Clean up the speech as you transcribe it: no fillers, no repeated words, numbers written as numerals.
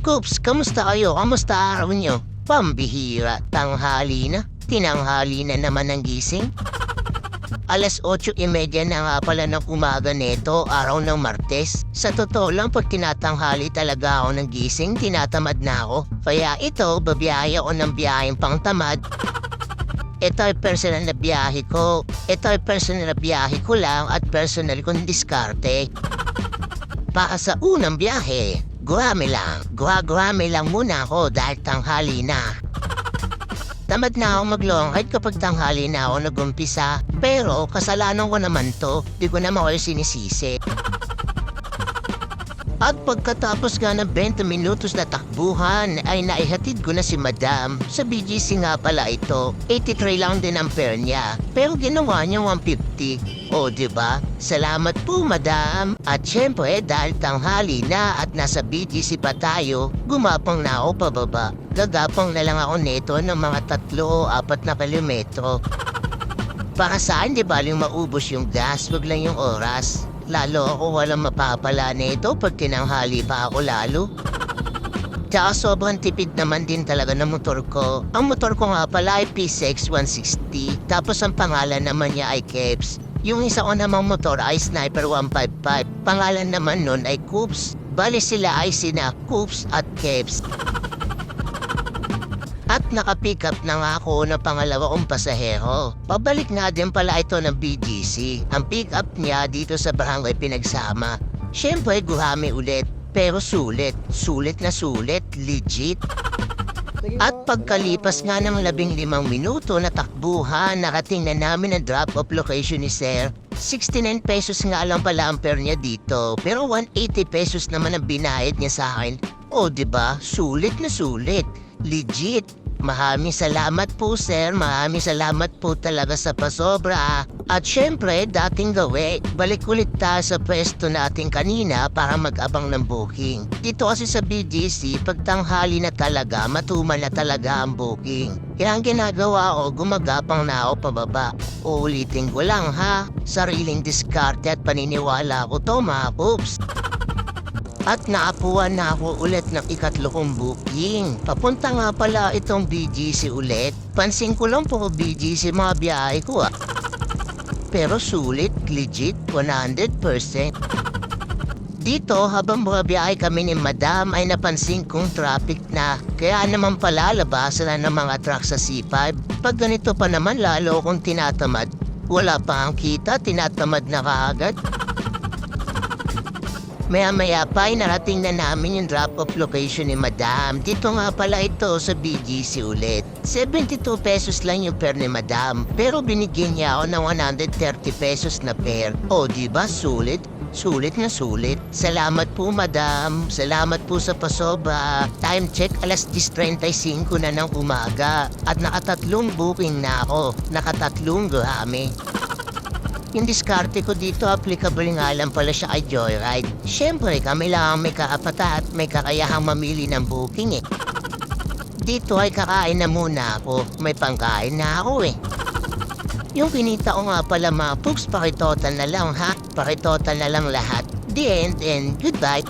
Coops, kamusta kayo? Kamusta araw nyo? Pambihira, tanghali na. Tinanghali na naman ang gising. Alas 8:30 na nga pala ng umaga neto, araw ng Martes. Sa totoo lang, pag tinatanghali talaga ako ng gising, tinatamad na ako. Kaya ito, babiyahe ako ng biyaheng pang tamad. Ito ay personal na biyahe ko. Ito ay personal na biyahe ko lang at personal kong diskarte. Para sa unang biyahe, guwame lang muna ako dahil tanghali na. Tamad na ako mag-long ride kapag tanghali na ako nag-umpisa. Pero kasalanan ko naman to, di ko naman kayo sinisisi. At pagkatapos nga ng 20 minutos na takbuhan ay naihatid ko na si Madam. Sa BGC nga pala ito, 83 lang din ang fare niya. Pero ginawa niya 150. O diba? Salamat po Madam. At syempre dahil tanghali na at nasa BGC pa tayo, gumapang na ako pababa. Gagapang na lang ako neto ng mga 3 o 4 na kilometro. Para saan di baling maubos yung gas, wag lang yung oras. Lalo ako walang mapapala nito pag tinanghali pa ako lalo. Tsaka sobrang tipid naman din talaga ng motor ko. Ang motor ko nga pala ay PCX 160, tapos ang pangalan naman niya ay Keps. Yung isa ko namang motor ay Sniper 155. Pangalan naman nun ay Coops. Bali sila ay sina Coops at Keps. At nakapick up na nga ako ng pangalawa kong pasahero. Pabalik nga din pala ito ng BGC. Ang pick up niya dito sa barangay Pinagsama. Siyempre guhami ulit, pero sulit. Sulit na sulit, legit. At pagkalipas nga ng 15 minuto na takbuhan, nakating na namin ang drop-off location ni Sir. 69 pesos nga lang pala ang fare niya dito, pero 180 pesos naman ang binayad niya sa akin. O diba, sulit na sulit. Legit. Maraming salamat po sir, maraming salamat po talaga sa pasobra. At syempre, dating gawi, balik ulit tayo sa pwesto natin kanina para mag-abang ng booking. Dito kasi sa BGC, pag tanghali na talaga, matumal na talaga ang booking. Kaya ang ginagawa ko, gumagapang na ako pababa. Uulitin ko lang ha, sariling diskarte at paniniwala ko to mga Coops. At naapuan na ako ulit ng ikatlo kong booking. Papunta nga pala itong BGC ulit. Pansin ko lang po BGC mga biyahe ko ah. Pero sulit, legit, 100%. Dito habang bumabiyahe kami ni Madam ay napansin kong traffic na. Kaya naman pala labasan na ng mga truck sa C5. Pag ganito pa naman lalo akong tinatamad. Wala pa ang kita, tinatamad na kaagad. Maya-maya pa ay narating na namin yung drop-off location ni Madam. Dito nga pala ito sa BGC ulit. 72 pesos lang yung fare ni Madam. Pero binigyan niya ako ng 130 pesos na fare. O diba sulit? Sulit na sulit. Salamat po Madam. Salamat po sa pasoba. Time check alas 10:35 na ng umaga. At nakatatlong booking na ako. Nakatatlong gami. Yung diskarte ko dito, applicable nga lang pala siya kay Joyride. Siyempre, kami lang may kaapata at may kakayahang mamili ng booking eh. Dito ay kakain na muna ako. May pangkain na ako eh. Yung kinita ko nga pala mga Coops, pakitotal na lang ha. Pakitotal na lang lahat. The end and goodbye.